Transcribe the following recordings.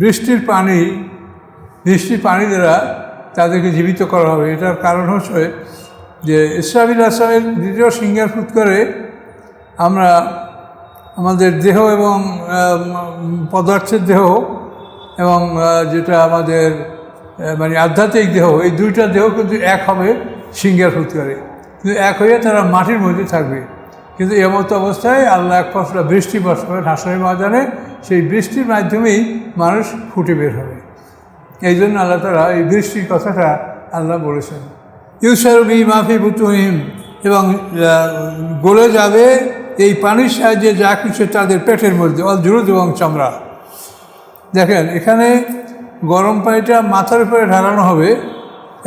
বৃষ্টির পানি দ্বারা তাদেরকে জীবিত করা হবে। এটার কারণ হচ্ছে যে ইসরাফিল আসলামের দ্বিতীয় সিংহার ফুৎকারে আমরা আমাদের দেহ এবং পদার্থের দেহ এবং যেটা আমাদের মানে আধ্যাত্মিক দেহ, এই দুইটা দেহ কিন্তু এক হবে সিংহার ফুৎকারে, কিন্তু এক হয়ে তারা মাটির মধ্যে থাকবে। কিন্তু এমতো অবস্থায় আল্লাহ এক ফসলা বৃষ্টি বর্ষাবেন হাসরের ময়দানে, সেই বৃষ্টির মাধ্যমেই মানুষ ফুটে বের হবে। এই জন্য আল্লাহ তাআলা এই বৃষ্টির কথাটা আল্লাহ বলেছেন। ইউসারু বি মাফি বুতুনিহিম, এবং গলে যাবে এই পানির সাহায্যে যা কিছু তাদের পেটের মধ্যে, জুলুদ এবং চামড়া। দেখেন এখানে গরম পানিটা মাথার উপরে ঢালানো হবে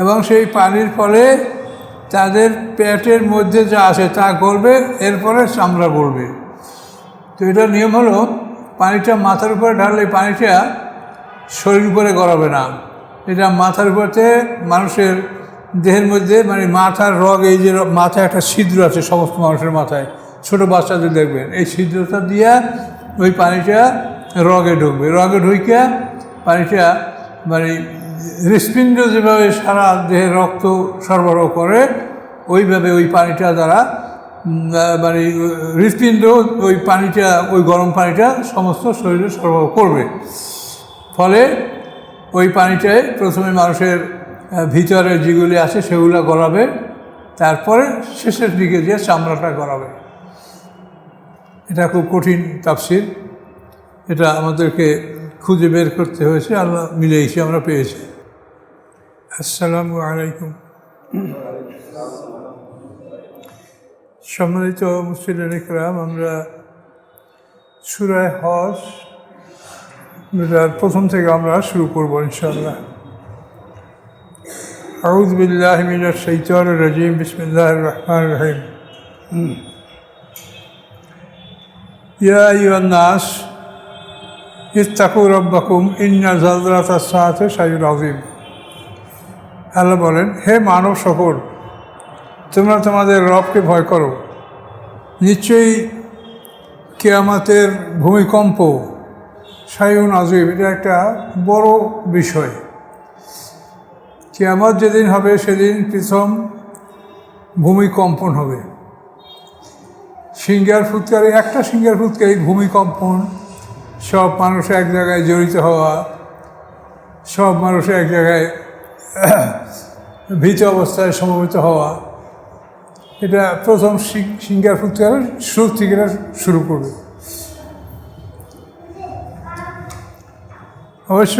এবং সেই পানির ফলে তাদের পেটের মধ্যে যা আছে তা গলবে, এরপরে চামড়া গলবে। তো এটার নিয়ম হলো পানিটা মাথার উপরে ঢাললে পানিটা শরীর উপরে গড়াবে না, এটা মাথার উপরে মানুষের দেহের মধ্যে, মানে মাথার রগ, এই যে মাথায় একটা ছিদ্র আছে সমস্ত মানুষের মাথায়, ছোটো বাচ্চাদের দেখবেন, এই ছিদ্রটা দিয়া ওই পানিটা রগে ঢুকবে, রগে ঢুকে পানিটা মানে হৃৎপিণ্ড যেভাবে সারা দেহে রক্ত সরবরাহ করে, ওইভাবে ওই পানিটা দ্বারা মানে হৃৎপিণ্ড ওই পানিটা, ওই গরম পানিটা সমস্ত শরীরে সরবরাহ করবে। ফলে ওই পানিটায় প্রথমে মানুষের ভিতরে যেগুলি আছে সেগুলো গলাবে, তারপরে শেষের দিকে যে চামড়াটা গলাবে। এটা খুব কঠিন তাফসীর, এটা আমাদেরকে খুঁজে বের করতে হয়েছে, আল্লাহ মিলেইছে, আমরা পেয়েছি। আসসালামু আলাইকুম। সম্মানিত মুসলিম ইকরাম, আমরা সূরা হজ প্রথম থেকে আমরা শুরু করব ইনশাআল্লাহ। আউযু বিল্লাহি মিনাশ শাইতানির রাজীম, বিসমিল্লাহির রহমানির রহিম। ইয়া আইয়ুহান নাস ইত্তাকু রাব্বাকুম ইন্না যালজালাতাস সাআতি শাইউন আযীম। আল্লাহ বলেন, হে মানব সকল, তোমরা তোমাদের রবকে ভয় করো, নিশ্চয়ই কিয়ামতের ভূমিকম্প শাইউন আযীম, এটা একটা বড় বিষয়। কিয়ামত যেদিন হবে সেদিন প্রথম ভূমিকম্পন হবে। সিংহার ফুৎকারে, একটা সিংহার ফুৎকারে ভূমিকম্পন, সব মানুষ এক জায়গায় জড়িত হওয়া, সব মানুষ এক জায়গায় ভীত অবস্থায় সমবেত হওয়া, এটা প্রথম সিংহার ফুৎকারের শুরু থেকে শুরু করবে। অবশ্য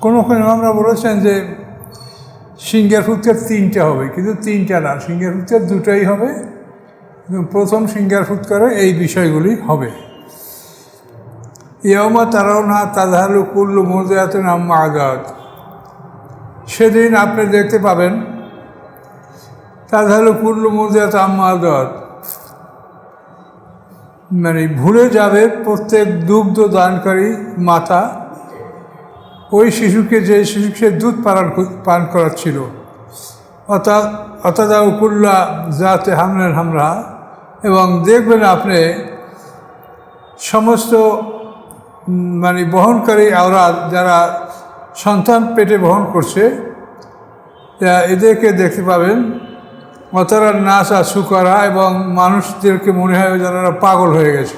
কোনো আমরা বলেছেন যে সিংহার ফুৎকার তিনটা হবে, কিন্তু তিনটা না, সিংহার ফুৎকার দুটাই হবে। প্রথম সিংহার ফুৎকারে এই বিষয়গুলি হবে। ইয়াউমা তারাউনা তাযহালু কুল্লু মুরদিআতিন আম্মা আরদাত, সেদিন আপনি দেখতে পাবেন তাযহালু কুল্লু মুরদিআতিন আম্মা আরদাত, মানে ভুলে যাবে প্রত্যেক দুগ্ধ দানকারী মাতা ওই শিশুকে, যে শিশুকে দুধ পান করাচ্ছিল। অতাদাউ কুল্লা যাতে হামলেন হামরা, এবং দেখবেন আপনি সমস্ত মানে বহনকারী আওরাত, যারা সন্তান পেটে বহন করছে, এদেরকে দেখতে পাবেন অতারা নাসা সুকারা, এবং মানুষদেরকে মনে হয় যারা পাগল হয়ে গেছে।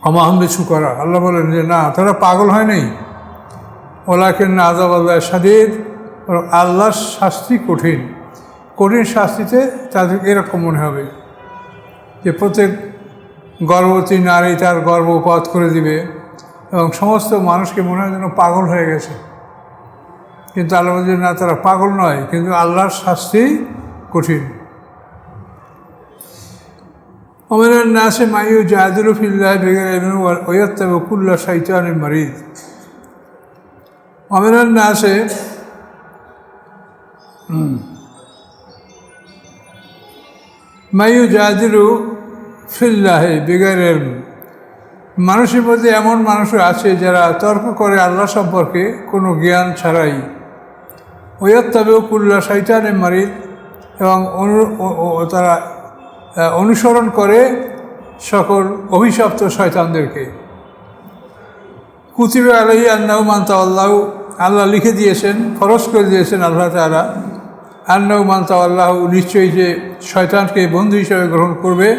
আমাহমদে সুকারা, আল্লাহ বলেন যে না, তারা পাগল হয় নাই। ওলাকেন আযাব আল্লাহ শাদীদ, আল্লাহর শাস্তি কঠিন। কঠিন শাস্তিতে তাদের এরকম মনে হবে যে প্রত্যেক গর্ভবতী নারী তার গর্ভপাত করে দিবে, এবং সমস্ত মানুষকে মনে হয় যেন পাগল হয়ে গেছে। কিন্তু আল্লাহ বলছেন না, তারা পাগল নয়, কিন্তু আল্লাহর শাস্তি কঠিন। ওমিনান নাসি মান ইউজাদিলু ফিল্লাহি বিগাইরি ইলমিন ওয়া ইয়াত্তাবিউ কুল্লা শাইতানিন মারিদ। ওমিনান নাসি, মান ইউজাদিলু ফিল্লাহি বিগাইরি ইলমিন, মানুষের মধ্যে এমন মানুষও আছে যারা তর্ক করে আল্লাহ সম্পর্কে কোনো জ্ঞান ছাড়াই। ওয়া ইয়াত্তাবিউ কুল্লা শাইতানিন মারিদ, এবং তারা অনুসরণ করে সকল অভিশপ্ত শয়তানদেরকে। কুতিবে আলাইহি আন্নাহু মান তাওয়াল্লাহু, আল্লাহ লিখে দিয়েছেন, ফরজ করে দিয়েছেন আল্লাহ তাআলা, আন্নাহু মান তাওয়াল্লাহু, নিশ্চয়ই যে শয়তানকে বন্ধু হিসেবে গ্রহণ করবে,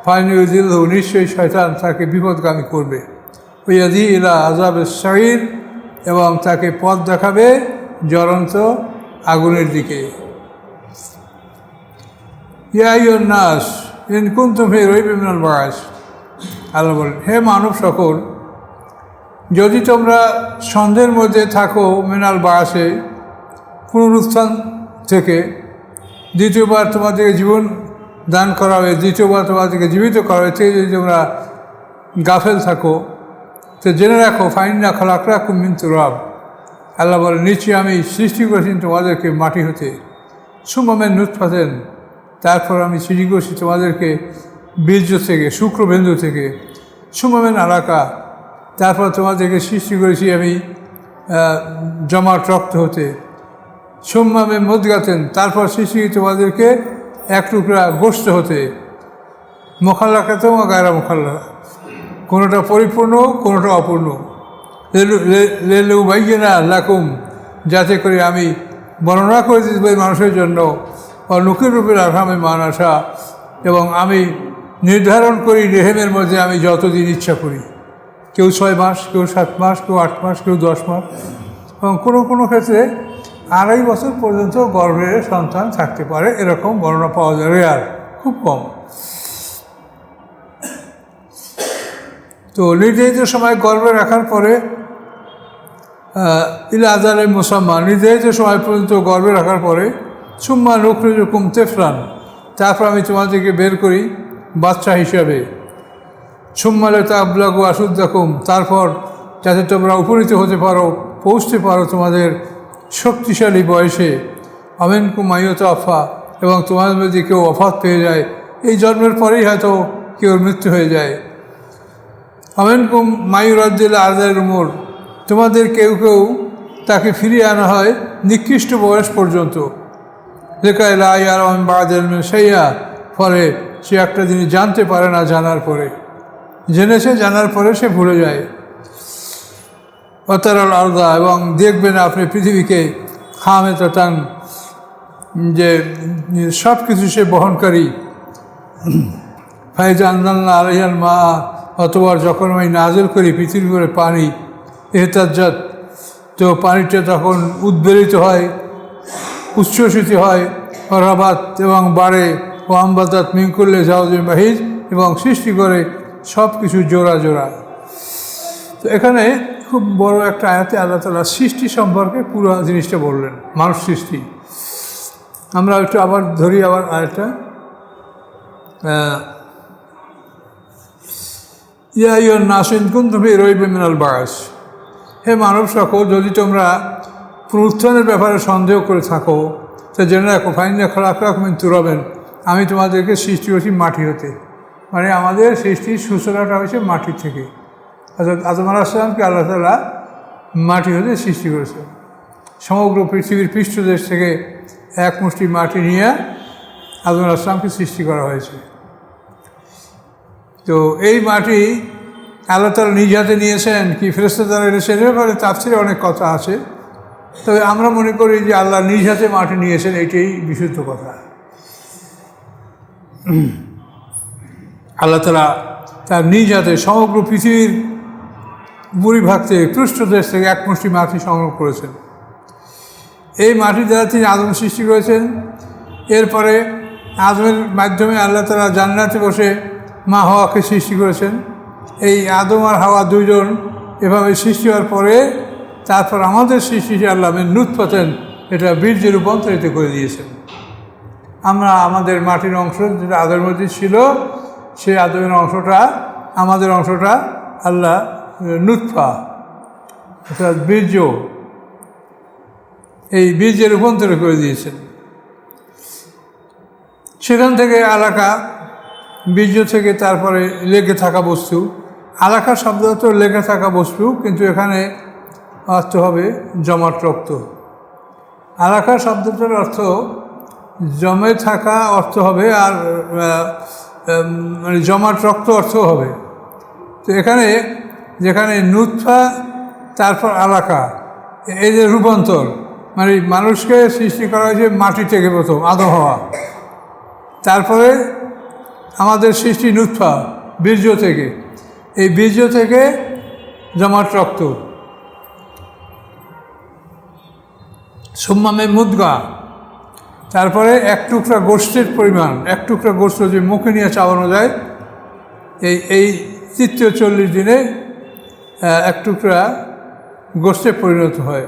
ফাইনুযিল্লহু, নিশ্চয়ই শয়তান তাকে বিপদগামী করবে, ওয়ায়াদি ইলা আযাবিস সাঈর, এবং তাকে পথ দেখাবে জ্বলন্ত আগুনের দিকে। ইয়া আইয়ুহান নাস ইন কুনতুম ফি রাইবিন মিনাল বা'স, আল্লাহ বলেন, হে মানব সকল, যদি তোমরা সন্দেহের মধ্যে থাকো মিনাল বা'সে, পুনরুত্থান থেকে, দ্বিতীয়বার তোমাদেরকে জীবন দান করা হবে, দ্বিতীয়বার তোমাদেরকে জীবিত করা হবে, থেকে যদি তোমরা গাফেল থাকো, তো জেনে রাখো ফাইন্না খালাকনাকুম মিন তুরাব, আল্লাহ বলেন, নিশ্চয়ই আমি সৃষ্টি করেছি তোমাদেরকে মাটি হতে, সুম্মা মিন নুতফাতিন, তারপর আমি সৃষ্টি করছি তোমাদেরকে বীর্য থেকে, শুক্রবিন্দু থেকে, সুম্মা মিন আলাকা, তারপর তোমাদেরকে সৃষ্টি করেছি আমি জমাট রক্ত হতে, সুম্মা মিন মুদগাতিন, তারপর সৃষ্টি তোমাদেরকে এক টুকরা গোশত হতে, মুখাল্লাকাতুম ওয়া গায়রা মুখাল্লাকা, কোনোটা পরিপূর্ণ কোনোটা অপূর্ণ, লিনুবাইয়িনা লাকুম, যাতে করে আমি বর্ণনা করে দিতে পারি মানুষের জন্য, নুকিরু ফিল আরহামি মা নাশা, এবং আমি নির্ধারণ করি রেহেমের মধ্যে আমি যতদিন ইচ্ছা করি, কেউ 6 মাস, কেউ 7 মাস, কেউ 8 মাস, কেউ 10 মাস, এবং কোনো কোনো ক্ষেত্রে 2.5 বছর পর্যন্ত গর্ভে সন্তান থাকতে পারে, এরকম বর্ণনা পাওয়া যায়, রেয়ার, খুব কম। তো নির্ধারিত সময় গর্ভে রাখার পরে ইলা আজালে মুসাম্মা, নির্ধারিত সময় পর্যন্ত গর্ভে রাখার পরে, সুম্মা নুখরিজুকুম তিফলান, তারপর আমি তোমাদেরকে বের করি বাচ্চা হিসাবে, সুম্মা লিতাবলুগু আশুদ্দাকুম, তারপর যাতে তোমরা উপনীত হতে পারো, পৌঁছতে পারো তোমাদের শক্তিশালী বয়সে, আমিনকুম মাইয়ুতাওয়াফা, এবং তোমাদের মধ্যে কেউ ওফাত পেয়ে যায়, এই জন্মের পরেই হয়তো কেউ মৃত্যু হয়ে যায়, আমিনকুম মাইয়ুরাদ্দু ইলা আরযালিল উমুর, তোমাদের কেউ কেউ তাকে ফিরিয়ে আনা হয় নিকৃষ্ট বয়স পর্যন্ত, লিকাই লা ইয়ালামু মিন বা'দি ইলমিন শাইআ, ফলে সে একটা জিনিস জানতে পারে না জানার পরে, জেনেছে জানার পরে সে ভুলে যায়। ওয়াতারাল আরদা, এবং দেখবেন আপনি পৃথিবীকে হামিদাতান, যে সব কিছু সে বহনকারী, ফাইজা আনজালনা আলাইহাল মা, অতবার যখন আমি নাজিল করি পৃথিবীর উপরে পানি, ইহতাজ্জাত, তো পানিটা তখন উদ্বেলিত হয়, উচ্ছ্বসিত হয়, রাবাত, এবং বাড়ে, ও আমবাতাত মিন কুল্লি যাওজিন বাহিজ, এবং সৃষ্টি করে সব কিছু জোড়া জোড়া। তো এখানে খুব বড় একটা আয়াতে আল্লাহ তাআলা সৃষ্টি সম্পর্কে পুরো জিনিসটা বললেন, মানুষ সৃষ্টি। আমরা একটু আবার ধরি, আবার আয়াতটা, ইয়া আইয়ুহান নাস ইন কুনতুম ফি রাইবিন মিনাল বা'স, হে মানব সকল, যদি তোমরা পুনরুত্থানের ব্যাপারে সন্দেহ করে থাকো, তা জেনে রাখো ফাইন্না খালাকনাকুম মিন তুরাবিন, আমি তোমাদেরকে সৃষ্টি করেছি মাটি হতে, মানে আমাদের সৃষ্টির সূচনাটা হয়েছে মাটির থেকে। অর্থাৎ আদম আলাইহিস সালামকে আল্লাহ তাআলা মাটি হতে সৃষ্টি করেছে, সমগ্র পৃথিবীর পৃষ্ঠদেশ থেকে এক মুষ্টি মাটি নিয়ে আদম আলাইহিস সালামকে সৃষ্টি করা হয়েছে। তো এই মাটি আল্লাহ তাআলা নিজ হাতে নিয়েছেন কি ফেরেশতা দ্বারা এনেছেন, এর ব্যাপারে তাফসীরে অনেক কথা আছে, তবে আমরা মনে করি যে আল্লাহ নিজ হাতে মাটি নিয়েছেন, এইটাই বিশুদ্ধ কথা। আল্লাহ তাআলা তার নিজ হাতে সমগ্র পৃথিবীর উপরিভাগ থেকে, পৃষ্ঠদেশ থেকে এক মুষ্টি মাটি সংগ্রহ করেছেন। এই মাটি দ্বারা তিনি আদম সৃষ্টি করেছেন। এরপরে আদমের মাধ্যমে আল্লাহ তাআলা জান্নাতে বসে মা হাওয়াকে সৃষ্টি করেছেন। এই আদম আর হাওয়া দুইজন এভাবে সৃষ্টি হওয়ার পরে তারপর আমাদের সৃষ্টিটি আল্লাহ মিন নুতফাতিন, এটা বীর্যে রূপান্তরিত করে দিয়েছেন। আমরা আমাদের মাটির অংশ যেটা আদমের মধ্যে ছিল, সেই আদমের অংশটা, আমাদের অংশটা আল্লাহ নুতফা অর্থাৎ বীর্য, এই বীর্যে রূপান্তরিত করে দিয়েছেন। সেখান থেকে আলাকা, বীর্য থেকে তারপরে লেগে থাকা বস্তু। আলাকা শব্দ তো লেগে থাকা বস্তু, কিন্তু এখানে অর্থ হবে জমাট রক্ত। আলাকা শব্দটার অর্থ জমে থাকা অর্থ হবে, আর মানে জমাট রক্ত অর্থ হবে। তো এখানে যেখানে নুতফা, তারপর আলাকা, এই যে রূপান্তর, মানে মানুষকে সৃষ্টি করা হয়েছে মাটি থেকে, প্রথম আদম হওয়া, তারপরে আমাদের সৃষ্টি নুতফা, বীর্য থেকে, এই বীর্য থেকে জমাট রক্ত, সুম্মামে মুদগা, তারপরে এক টুকরা গোশতের পরিমাণ, এক টুকরা গোশত যে মুখে নিয়ে চাবানো যায়, এই তৃতীয় 40 দিনে এক টুকরা গোশতে পরিণত হয়।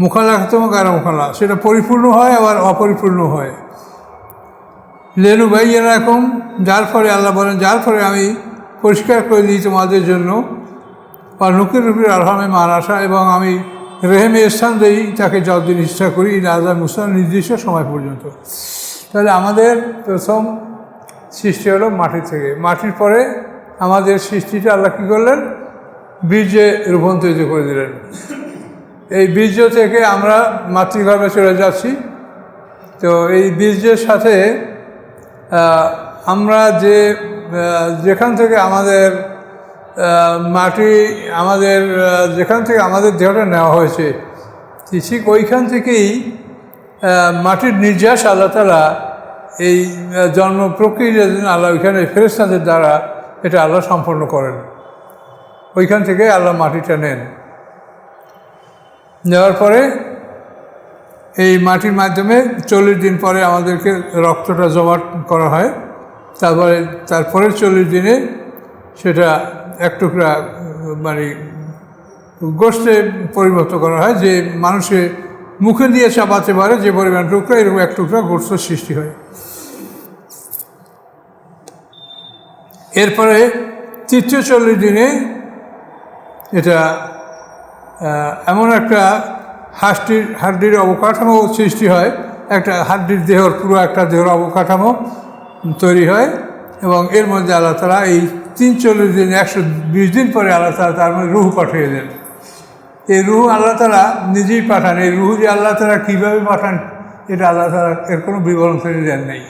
মুখালা খতম গারা মুখালা, সেটা পরিপূর্ণ হয় আবার অপরিপূর্ণ হয়। লেনু ভাই এরকম, যার ফলে আল্লাহ বলেন, যার ফলে আমি পরিষ্কার করে দিই তোমাদের জন্য, বা নুকের রূপের আলহামে মান আসা, এবং আমি রেহেমে স্থান দিই তাকে যতদিন ইচ্ছা করি, রাজা মুসলাম নির্দিষ্ট সময় পর্যন্ত। তাহলে আমাদের প্রথম সৃষ্টি হলো মাটি থেকে। মাটির পরে আমাদের সৃষ্টিটা আল্লাহ কী করলেন? বীর্যে রূপান্তরিত করে দিলেন। এই বীর্য থেকে আমরা মাতৃগর্ভে চলে যাচ্ছি। তো এই বীর্যের সাথে আমরা যেখান থেকে আমাদের যেখান থেকে আমাদের দেহটা নেওয়া হয়েছে, ঠিক ওইখান থেকেই মাটির নির্যাস আল্লাহ তাআলা এই জন্ম প্রক্রিয়ার জন্য আল্লাহ ওইখানে ফেরেশতাদের দ্বারা এটা আল্লাহ সম্পন্ন করেন। ওইখান থেকে আল্লাহ মাটিটা নেন, নেওয়ার পরে এই মাটির মাধ্যমে 40 দিন পরে আমাদেরকে রক্তটা জমা করা হয়। তারপরের 40 দিনে সেটা এক টুকরা মানে গোশতে পরিণত করা হয়, যে মানুষের মুখে দিয়ে চাপাতে পারে যে পরিমাণ টুকরা, এরকম এক টুকরা গোশত সৃষ্টি হয়। এরপরে তৃতীয় 40 দিনে এটা এমন একটা হাড্ডির অবকাঠামো সৃষ্টি হয়, একটা হাড্ডির দেহর পুরো একটা দেহর অবকাঠামো তৈরি হয়, এবং এর মধ্যে আল্লাহ তাআলা এই 40 দিন 120 দিন পরে আল্লাহ তাআলা তার মধ্যে রূহ পাঠিয়ে দেন। এই রূহ আল্লাহ তাআলা নিজেই পাঠান। এই রূহ যে আল্লাহ তাআলা কীভাবে পাঠান, এটা আল্লাহ তাআলা এর কোনো বিবরণ তিনি দেন নেই,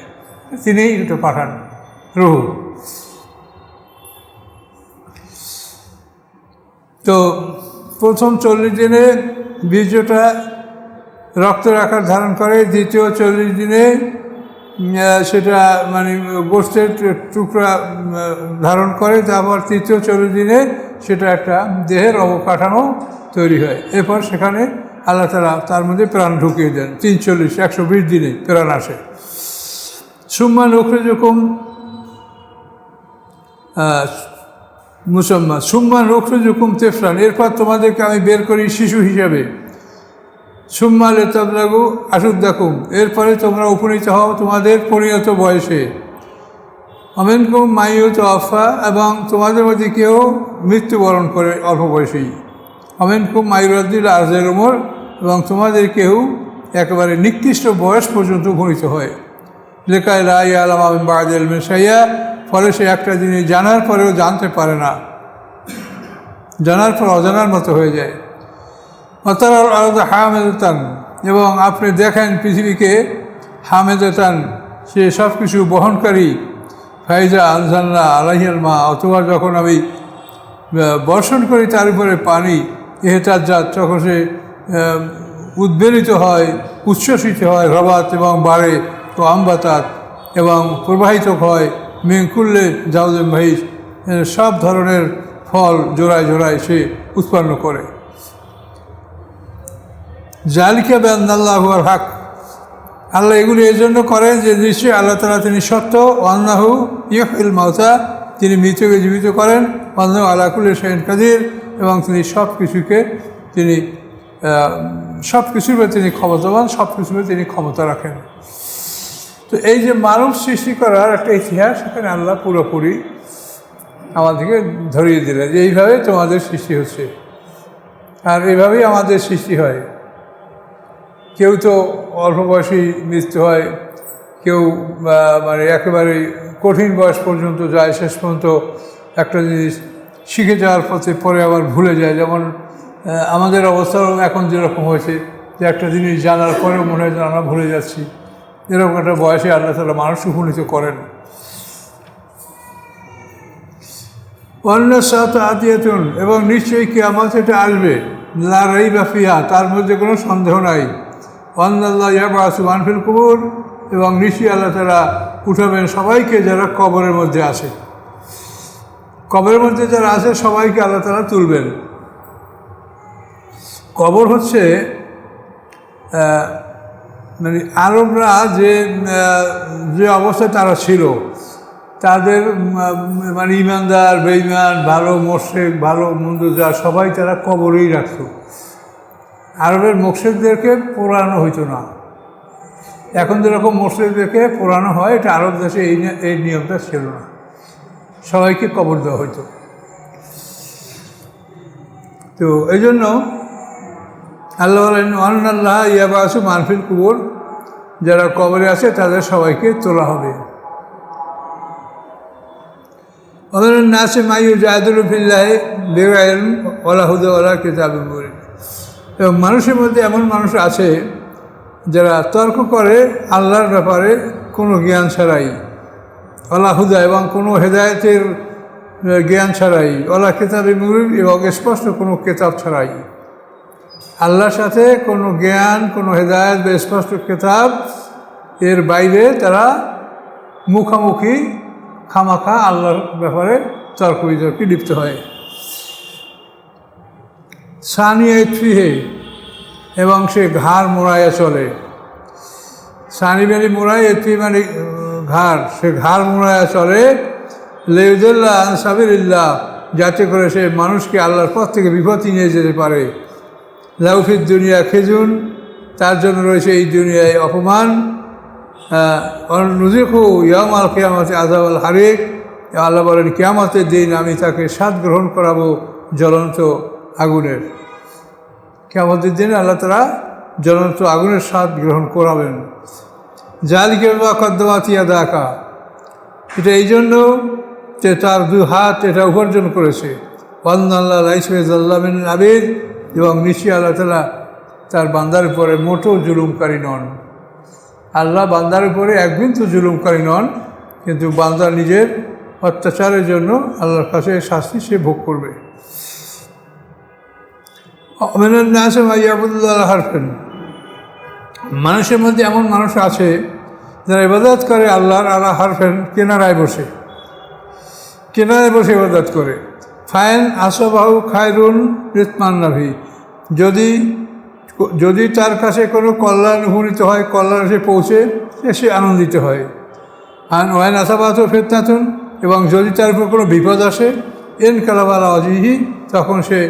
তিনিই এটা পাঠান রূহ। তো প্রথম 40 দিনে বীর্যটা রক্তের আকার ধারণ করে, দ্বিতীয় 40 দিনে সেটা মানে গোশতের টুকরা ধারণ করে, তারপর তৃতীয় 40 দিনে সেটা একটা দেহের অবকাঠামো তৈরি হয়। এরপর সেখানে আল্লাহ তাআলা তার মধ্যে প্রাণ ঢুকিয়ে দেন। 120 দিনে প্রাণ আসে। সুম্মা নুখরিজুকুম মুসাম্মা সুম্মা নুখরিজুকুম তিফলান, এরপর তোমাদেরকে আমি বের করি শিশু হিসাবে। সুম্মা লিতাবলাগু আশুদ্দাকুম, এরপরে তোমরা উপনীত হও তোমাদের পরিণত বয়সে। আমিনকুম মাইয়ুতাওয়াফা, এবং তোমাদের মধ্যে কেউ মৃত্যুবরণ করে অল্প বয়সেই। আমিনকুম মাইয়ুরাদ্দিল আরজাল উমর, এবং তোমাদের কেউ একেবারে নিকৃষ্ট বয়স পর্যন্ত উপনীত হয়। লিকাই লা ইয়ালামা মিন বা'দি ইলমিন শাইআ, ফলে সে একটা জিনিস জানার পরেও জানতে পারে না, জানার পর অজানার মতো হয়ে যায়। মাতারাল আরদা হামেদাতান, এবং আপনি দেখেন পৃথিবীকে হামেদাতান, সে সব কিছু বহনকারী। ফাইজা আনজালনা আলাইহিল মা, অথবা যখন আমি বর্ষণ করি তার উপরে পানি, এহতাজ্জাত, যখন সে উদ্বেলিত হয়, উচ্ছ্বসিত হয়, রবাত এবং বাড়ে, তো আমবাতাত, এবং প্রবাহিত হয়, মিনকুল্লে জাউজেম ভাইস, সব ধরনের ফল জোড়ায় জোড়ায় সে উৎপন্ন করে। জালিকা বিআন্নাল্লাহু আল হক, আল্লাহ এগুলি এই জন্য করেন যে নিশ্চয়ই আল্লাহ তাআলা তিনি সত্য। আন্নাহু ইউহিল মাউতা, তিনি মৃতকে জীবিত করেন। আন্নাহু আলা কুল্লি শাইইন কাদির, এবং তিনি সব কিছুর উপরে তিনি ক্ষমতাবান, সব কিছুর উপরে তিনি ক্ষমতা রাখেন। তো এই যে মানব সৃষ্টি করার একটা ইতিহাস, এখানে আল্লাহ পুরোপুরি আমাদেরকে ধরিয়ে দিলেন যে এইভাবে তোমাদের সৃষ্টি হচ্ছে, আর এইভাবেই আমাদের সৃষ্টি হয়। কেউ তো অল্প বয়সেই মৃত্যু হয়, কেউ মানে একেবারে কঠিন বয়স পর্যন্ত যায়, শেষ পর্যন্ত একটা জিনিস শিখে যাওয়ার পরে আবার ভুলে যায়। যেমন আমাদের অবস্থাও এখন যেরকম হয়েছে, যে একটা জিনিস জানার পরেও মনে হয় যে আমরা ভুলে যাচ্ছি, এরকম একটা বয়সে আল্লাহ তাআলা মানুষ উপনীত করেন। অন্য সাথে আতিয়াতুন, এবং নিশ্চয়ই কিয়ামত এটা আসবে, লা রাইবা ফিহা, তার মধ্যে কোনো সন্দেহ নাই। আল্লাহ ইয়াবআসু মান ফিল কুবুর, এবং নিশ্চয়ই আল্লাহ তাআলা উঠাবেন সবাইকে যারা কবরের মধ্যে আছে। কবরের মধ্যে যারা আছে সবাইকে আল্লাহ তাআলা তুলবেন। কবর হচ্ছে মানে আরবরা যে অবস্থায় তারা ছিল, তাদের মানে ইমানদার বেঈমান ভালো মোশরিক ভালো মন্দ যা সবাই তারা কবরেই রাখত। আরবের মোশরিকদেরকে পোড়ানো হইতো না। এখন যেরকম মোশরিকদেরকে পোড়ানো হয়, এটা আরব দেশে এই নিয়মটা ছিল না, সবাইকে কবর দেওয়া হইতো। তো এই জন্য আল্লাহ বলেন আল্লাহ ইয়াবআসু মান ফিল কুবুর, যারা কবরে আছে তাদের সবাইকে তোলা হবে। ওদের নাসে মাইউ জাহিদুল ফিল্লাহি বিগাইর ওয়ালা হুদা ওয়ালা কিতাবিন মুবিন, এবং মানুষের মধ্যে এমন মানুষ আছে যারা তর্ক করে আল্লাহর ব্যাপারে কোনো জ্ঞান ছাড়াই, ওয়ালা হুদা, এবং কোনো হেদায়েতের জ্ঞান ছাড়াই, ওয়ালা কিতাবিন মুবিন, এবং স্পষ্ট কোনো কিতাব ছাড়াই। আল্লাহর সাথে কোনো জ্ঞান কোনো হেদায়েত বা স্পষ্ট কিতাব এর বাইরে তারা মুখামুখি খামাখা আল্লাহর ব্যাপারে তর্ক বিতর্কে লিপ্ত হয়। সানিয়া ইতফিহে, এবং সে ঘাড় মোড়াইয়া চলে। সানি মানে মোড়াই, ইতফি মানে ঘাড়, সে ঘাড় মোড়াইয়া চলে। লিউদিল্লাহ আন সাবিলিল্লাহ, যাতে করে সে মানুষকে আল্লাহর পথ থেকে বিপত্তি নিয়ে যেতে পারে। লাউফিদ দুনিয়া খেজুন, তার জন্য রয়েছে এই দুনিয়ায় অপমান। নুজিকু ইয়াউমাল কিয়ামতি আযাবাল হারিক, আল্লাহ বলেন কিয়ামতের দিন আমি তাকে স্বাদ গ্রহণ করাবো জ্বলন্ত আগুনের। কিয়ামতের দিন আল্লাহ তাআলা জ্বলন্ত আগুনের স্বাদ গ্রহণ করাবেন। যালিকা বিমা কদ্দামাত ইয়াদাকা, এটা এই জন্য যে তার দুই হাত এটা উপার্জন করেছে। ওয়ান্নাল্লাহ লাইসা বিযাল্লামিন আবিদ, এবং নিশ্চয়ই আল্লাহ তাআলা তার বান্দার উপরে মোটেও জুলুমকারী নন। আল্লাহ বান্দার উপরে একদিন তো জুলুমকারী নন, কিন্তু বান্দা নিজের অত্যাচারের জন্য আল্লাহর কাছে শাস্তি সে ভোগ করবে। মানুষের মধ্যে এমন মানুষ আছে যারা ইবাদত করে আল্লাহর আলা হারফেন, কেনারায় বসে ইবাদত করে। ফাইন আসবাহু খায়রুন রিতমান নাভি, যদি তার কাছে কোনো কল্যাণ উপনীত হয়, কল্যাণ সে পৌঁছে সে আনন্দিত হয়। আর ওয়াইন আসাবাত ফিতনাতুন, এবং যদি তার উপর কোনো বিপদ আসে, এন কালাবালা অজিহি, তখন সে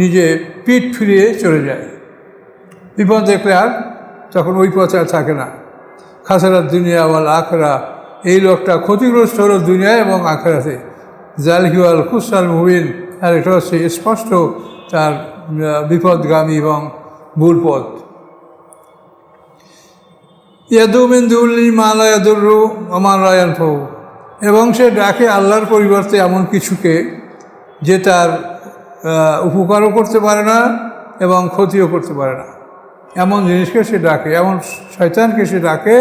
নিজে পিঠ ফিরিয়ে চলে যায়। বিপদ দেখলে আর তখন ওই পথে আর থাকে না। খাসারাত দুনিয়া ওয়াল আখরা, এই লোকটা ক্ষতিগ্রস্ত হলো দুনিয়ায় এবং আখেরাতে। জালিকা ওয়াল খুসরান মুবিন, আর এটা হচ্ছে স্পষ্ট তার বিপদগামী এবং ভুল পথ। ইয়াদু মিন দুল্লি মা লা ইয়াদুররু ওয়া মা লা ইয়ানফাউ, এবং সে ডাকে আল্লাহর পরিবর্তে এমন কিছুকে যে তার উপকারও করতে পারে না এবং ক্ষতিও করতে পারে না, এমন জিনিসকে সে ডাকে, এমন শয়তানকে সে ডাকে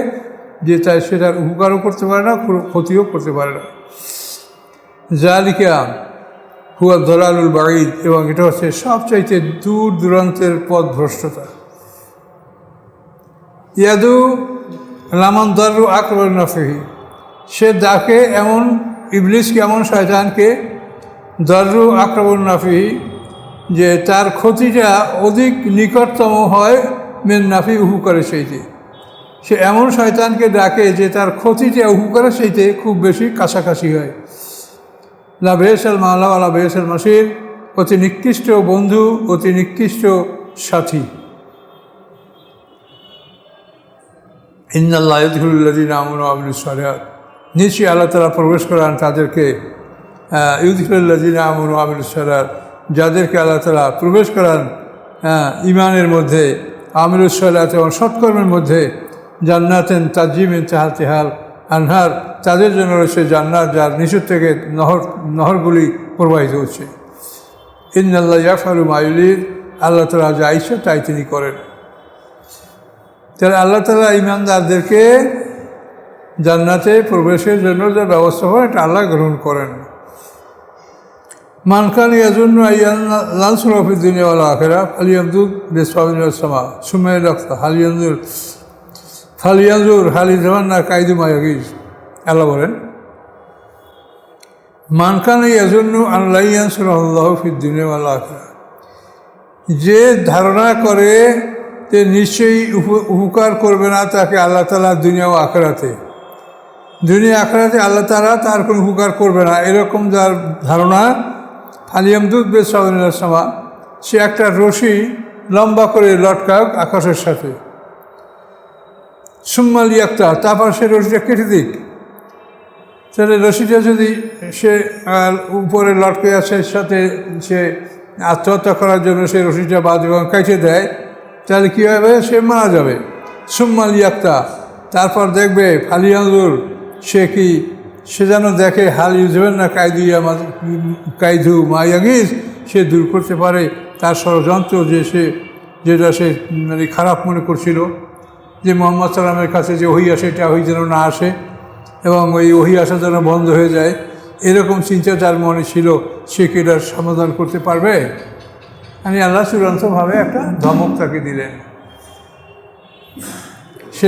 যে সে তার উপকারও করতে পারে না ক্ষতিও করতে পারে না। জালিকা হুয়া দলালুল বাঈদ, এবং এটা হচ্ছে সবচাইতে দূর দূরান্তের পথ ভ্রষ্টতা। ইয়াদু লামান দারু আকবর নাফিহি, সে ডাকে এমন ইবলিসকে, এমন শয়তানকে, দারু আকবর নাফিহি, যে তার ক্ষতিটা অধিক নিকটতম হয় মেন নাফি উপকারের সেইতে। সে এমন শয়তানকে ডাকে যে তার ক্ষতিটা উপকারের সেইতে খুব বেশি কাছাকাছি হয়। লা বেসাল মাওলা ওয়ালা বেসাল মাসির, অতি নিকৃষ্ট বন্ধু অতি নিকৃষ্ট সাথী। ইন্নাল্লাহ ইউদখিলুল্লাযীনা আমানু ওয়া আমিলুস সালিহাত, নিশ্চয়ই আল্লাহ তাআলা প্রবেশ করান তাদেরকে, ইউদখিলুল্লাযীনা আমানু ওয়া আমিলুস সালিহাত, যাদেরকে আল্লাহ তাআলা প্রবেশ করান ইমানের মধ্যে, আমিলুস সালিহাত এবং সৎকর্মের মধ্যে, জান্নাতেন তাজরি মিন তাহতিহাল আনহার, তাদের জন্য রয়েছে জান্নাত যার নিচের থেকে নহরগুলি প্রবাহিত হচ্ছে। ইন্নাল্লাহ ইয়াফআলু মা ইউরিদ, আল্লাহ তাআলা যা ইচ্ছা তাই তিনি করেন। তাহলে আল্লাহ তাআলা ঈমানদারদেরকে জান্নাতে প্রবেশের জন্য যে ব্যবস্থা করেন এটা আল্লাহ গ্রহণ করেন। মানকান ইয়াজুন্ন আইয়ান লানসুরা ফিদ দুনিয়া ওয়াল আখিরাহ ফালিয়ামদুদ বিসওয়াবিন ওয়াস সামা সুম্মা ইয়ালাক্তা ফালিয়ানজুর হাল ইয়াজমান্না কাইদু মা ইয়াগিজ। আল্লাহ বলেন, মানকান ইয়াজুন্ন আন লা ইয়ানসুরাহুল্লাহু ফিদ দুনিয়া ওয়াল আখিরাহ, যে ধারণা করে যে নিশ্চয়ই উপকার করবে না তাকে আল্লাহ তাআলা দুনিয়া ও আখিরাতে, দুনিয়া আখিরাতে আল্লাহ তাআলা তার কোনো উপকার করবে না, এরকম যার ধারণা, ফালিয়ামদুদ বিসওয়াবিন ওয়াস সামা, সে একটা রশি লম্বা করে লটকাক আকাশের সাথে, সুম্মা লিয়াক্তা, তারপর সে রশিটা কেটে দিক। তাহলে রশিটা যদি সে উপরে লটকে আছে সাথে সে আত্মহত্যা করার জন্য সে রশিটা বাদ এবং কেটে দেয়, তাহলে কী হবে? সে মারা যাবে। সুম্মা লিয়াক্তা, তারপর দেখবে ফালিয়ানজুর, সে যেন দেখে হাল ইউজবেন না কাইদু মা ইয়াগিজ, সে দূর করতে পারে তার ষড়যন্ত্র যেটা সে মানে খারাপ মনে করছিল, যে মুহাম্মদ সাল্লামের কাছে যে ওহী আসে এটা ওহী যেন না আসে এবং ওই ওহী আসা যেন বন্ধ হয়ে যায়, এরকম চিন্তা তার মনে ছিল, সে কি এটার সমাধান করতে পারবে? আল্লাহ চূড়ান্তভাবে একটা ধমক তাকে দিলেন। সে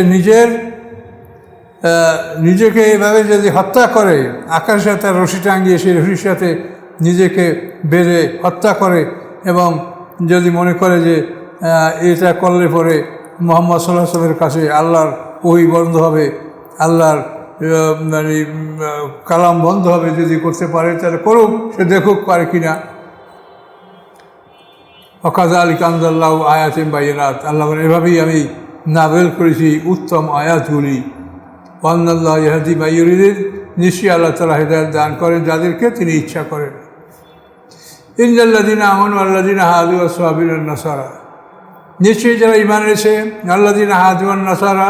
নিজেকে এভাবে যদি হত্যা করে, আকাশের সাথে রশি টাঙ্গিয়ে সেই রশির সাথে নিজেকে বেঁধে হত্যা করে এবং যদি মনে করে যে এটা করলে পরে মুহাম্মদ সাল্লাল্লাহু আলাইহি ওয়াসাল্লামের কাছে আল্লাহর ওহী বন্ধ হবে, আল্লাহর মানে কালাম বন্ধ হবে, যদি করতে পারে তাহলে করুক, সে দেখুক পারে কিনা। ওয়াকাযালিকা আনজালনাহু আয়াতিন বাইয়িনাত, আল্লাহ বলেন এভাবেই আমি নাযিল করেছি উত্তম আয়াতগুলি। ওয়ান্নাল্লাহা ইয়াহদি মান ইউরিদ, নিশ্চয়ই আল্লাহ তাআলা হিদায়াত দান করেন যাদেরকে তিনি ইচ্ছা করেন। ইন্নাল্লাযীনা আমানু ওয়াল্লাযীনা হাদু ওয়াস-সাবিন ওয়ান-নাসারা, নিশ্চয়ই যারা ঈমান এনেছে, আল্লাযীনা হাদু ওয়ান-নাসারা,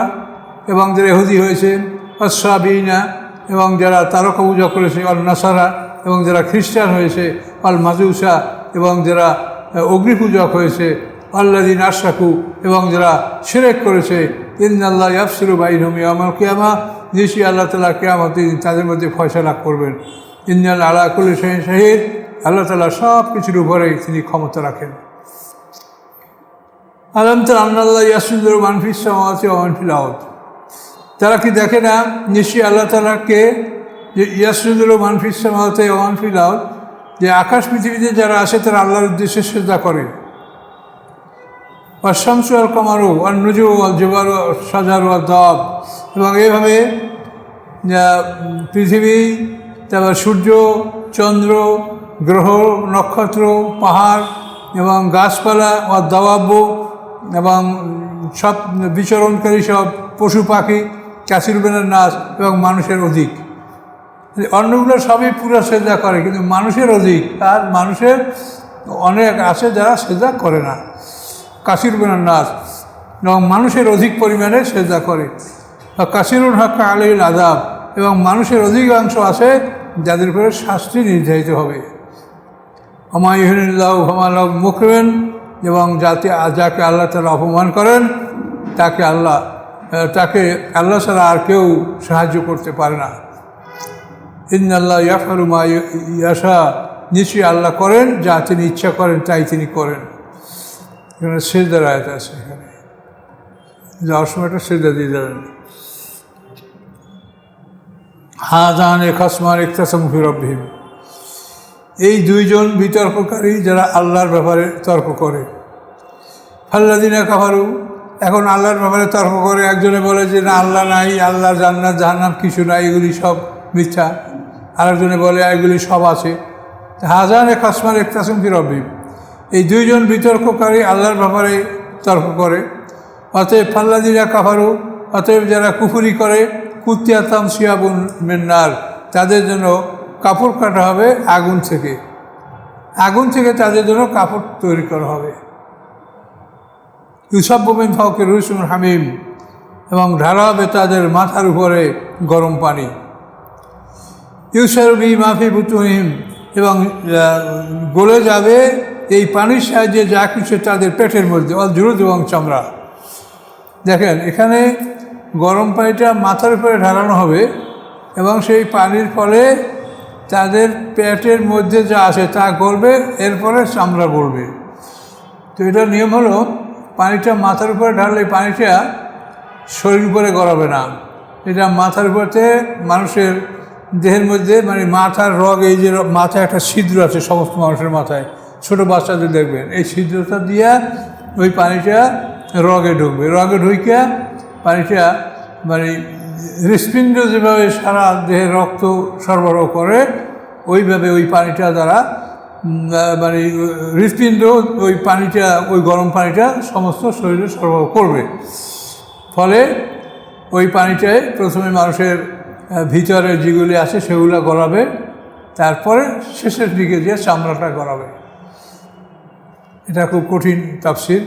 এবং যারা ইহুদি হয়েছে, ওয়াস-সাবিনা, এবং যারা তারকা পূজা করেছে, ওয়ান-নাসারা, এবং যারা খ্রিস্টান হয়েছে, ওয়াল-মাজুসা, এবং যারা অগ্নি পূজক হয়েছে, আল্লাযীনা আশরাকু, এবং যারা শিরক করেছে, ইন্নাল্লাহা ইয়াফসিলু বাইনাহুম ইয়াওমাল কিয়ামাহ, নিশ্চয়ই আল্লাহ তাআলা কিয়ামতের দিন তাদের মধ্যে ফয়সালা করবেন। ইন্নাল্লাহা আলা কুল্লি শাইইন শাহীদ, আল্লাহ তাআলা সব কিছুর উপরে তিনি ক্ষমতা রাখেন। আলাম তারা আন্নাল্লাহা ইয়াসজুদু লাহু মান ফিস সামাওয়াতি ওয়া মান ফিল আরদ, তারা কি দেখে না নিশ্চয়ই আল্লাহ তাআলাকে, যে ইয়াসজুদু লাহু মান ফিস সামাওয়াতি ওয়া মান ফিল আরদ, যে আকাশ পৃথিবীতে যারা আসে তারা আল্লাহর উদ্দেশ্যে সিজদা করে। ওয়াশ-শামসু ওয়াল-কামারু ওয়ান-নুজুমু ওয়াল-জিবালু ওয়াশ-শাজারু ওয়াদ-দাওয়াব, এবং এইভাবে পৃথিবী, তারপর সূর্য, চন্দ্র, গ্রহ, নক্ষত্র, পাহাড় এবং গাছপালা, ওয়াদ-দাওয়াব, এবং সব বিচরণকারী সব পশু পাখি, কাসীরুন মিনান নাস, এবং মানুষের অধিক। অন্যগুলো সবই পুরো সেজদা করে, কিন্তু মানুষের অধিক, আর মানুষের অনেক আছে যারা সেজদা করে না। কাসীরুন মিনান নাস, এবং মানুষের অধিক পরিমাণে সেজদা করে। কাসীরুন হাক্কা আলাইহিল আযাব, এবং মানুষের অধিকাংশ আছে যাদের উপরে শাস্তি নির্ধারিত হবে। ওয়া মা ইউহিনিল্লাহু ফামা লাহু মিন মুকরিমিন, এবং যাকে আল্লাহ তাআলা অপমান করেন তাকে আল্লাহ ছাড়া আর কেউ সাহায্য করতে পারে না। ইন্নাল্লাহা ইয়াফআলু মা ইয়াশা, নিশ্চয়ই আল্লাহ করেন যা তিনি ইচ্ছা করেন তাই তিনি করেন। এখানে সিজদার আয়াত আছে, এখানে যাওয়ার সময় একটা সিজদা দিয়ে যাবেন। হাযানি খাসমানি ইখতাসামু ফি রাব্বিহিম, এই দুইজন বিতর্ককারী যারা আল্লাহর ব্যাপারে তর্ক করে। ফাল্লাযীনা কাফারু, এখন আল্লাহর ব্যাপারে তর্ক করে, একজনে বলে যে না আল্লাহ নাই, আল্লাহ জান্নাত জাহান্নাম কিছু নাই, এগুলি সব মিথ্যা। আরেকজনে বলে এগুলি সব আছে। হাযানি খাসমানি ইখতাসামু ফি রাব্বিহিম, এই দুইজন বিতর্ককারী আল্লাহর ব্যাপারে তর্ক করে। অতএব ফাল্লাযীনা কাফারু, অতএব যারা কুফরি করে, কুত্তিয়াতাম সিয়াবুন মিন নার, তাদের জন্য কাপড় কাটা হবে আগুন থেকে, আগুন থেকে তাদের জন্য কাপড় তৈরি করা হবে। ইউসাব্বু মিন ফাওকি রুসুল হামিম, এবং ঢালা হবে তাদের মাথার উপরে গরম পানি। ইউসারু বিহি মা ফি বুতুনিহিম, এবং গলে যাবে এই পানির সাহায্যে যা কিছু তাদের পেটের মধ্যে, জুলুদ এবং চামড়া। দেখেন এখানে গরম পানিটা মাথার উপরে ঢালানো হবে এবং সেই পানির ফলে তাদের পেটের মধ্যে যা আছে তা গলবে, এরপরে চামড়া গলবে। তো এটার নিয়ম হলো পানিটা মাথার উপরে ঢাললে পানিটা শরীর উপরে গড়াবে না, এটা মাথার উপরে মানুষের দেহের মধ্যে মানে মাথার রগ, এই যে মাথায় একটা ছিদ্র আছে সমস্ত মানুষের মাথায়, ছোটো বাচ্চাদের দেখবেন এই ছিদ্রটা দিয়ে ওই পানিটা রগে ঢুকবে, রগে ঢুকে পানিটা মানে হৃৎপিণ্ড যেভাবে সারা দেহে রক্ত সরবরাহ করে ওইভাবে ওই পানিটা দ্বারা মানে হৃৎপিণ্ড ওই পানিটা, ওই গরম পানিটা সমস্ত শরীরে সরবরাহ করবে। ফলে ওই পানিটায় প্রথমে মানুষের ভিতরে যেগুলি আছে সেগুলো গলাবে, তারপরে শেষের দিকে দিয়ে চামড়াটা গলাবে। এটা খুব কঠিন তাফসীর,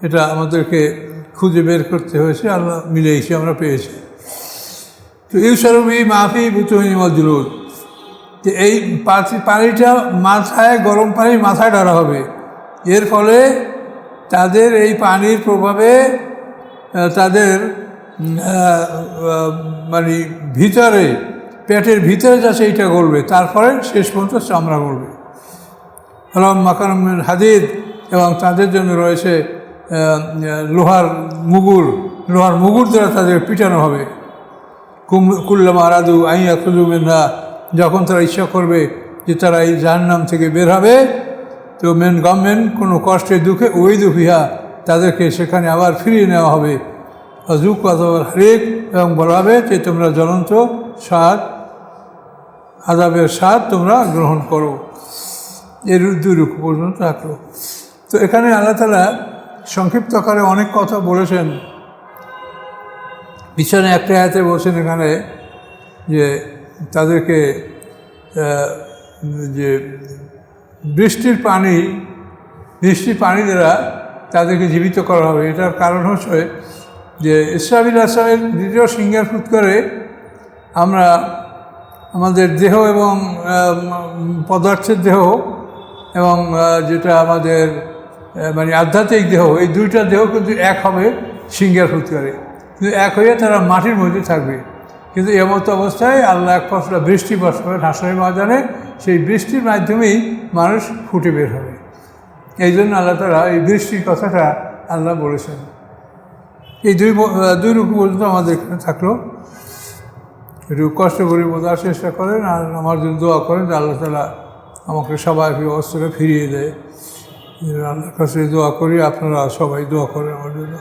এটা আমাদেরকে খুঁজে বের করতে হয়েছে, আল্লাহ মিলেইছে, আমরা পেয়েছি। তো ইউসারবি মাফি বুতুনি মজরুদ, যে এই পানিটা মাথায়, গরম পানি মাথায় ঢালা হবে, এর ফলে তাদের এই পানির প্রভাবে তাদের মানে ভিতরে, পেটের ভিতরে যা সেইটা গলবে, তারপরে শেষ পর্যন্ত চামড়া গলবে। হলম মাকারুম মিন হাদিদ, এবং তাদের জন্য রয়েছে লোহার মুগুর দ্বারা তাদের পিটানো হবে। কুল্লামা আরাদু আইয়া খুজু মিনহা, যখন তারা ইচ্ছা করবে যে তারা এই জাহান্নাম থেকে বের হবে, তো মেন গভর্নমেন্ট কোনো কষ্টে দুঃখে ওই দুঃখিয়া তাদেরকে সেখানে আবার ফিরিয়ে নেওয়া হবে। অজুক আযাবাল হারিক, এবং বলা হবে যে তোমরা জ্বলন্ত স্বাদ, আযাবের স্বাদ তোমরা গ্রহণ করো। এর 2 রূপ পর্যন্ত থাকলো। তো এখানে আল্লাহ তাআলা সংক্ষিপ্ত আকারে অনেক কথা বলেছেন। পিছনে একটা আয়াতে বলছেন এখানে যে তাদেরকে যে বৃষ্টির পানি দ্বারা তাদেরকে জীবিত করা হবে। এটার কারণ হচ্ছে যে ইসরাফিল আসলামের দ্বিতীয় সিংহার ফুৎকারে আমরা আমাদের দেহ এবং পদার্থের দেহ এবং যেটা আমাদের মানে আধ্যাত্মিক দেহ, এই 2টা দেহ কিন্তু এক হবে সিংহার ফুৎকারে, কিন্তু এক হয়ে তারা মাটির মধ্যে থাকবে। কিন্তু এমতো অবস্থায় আল্লাহ এক ফসলা বৃষ্টি বর্ষণ করে হাসরের ময়দানে, সেই বৃষ্টির মাধ্যমেই মানুষ ফুটে বের হবে। এই জন্য আল্লাহ তাআলা এই বৃষ্টির কথাটা আল্লাহ বলেছেন। এই দুই রূপ পর্যন্ত আমাদের এখানে থাকলো। একটু কষ্ট করে বোঝার চেষ্টা করেন আর আমার জন্য দোয়া করেন যে আল্লাহ তাআলা আমাকে স্বাভাবিক অবস্থাকে ফিরিয়ে দেয়। আল্লাহর কাছে দোয়া করি, আপনারা সবাই দোয়া করেন আমার জন্য।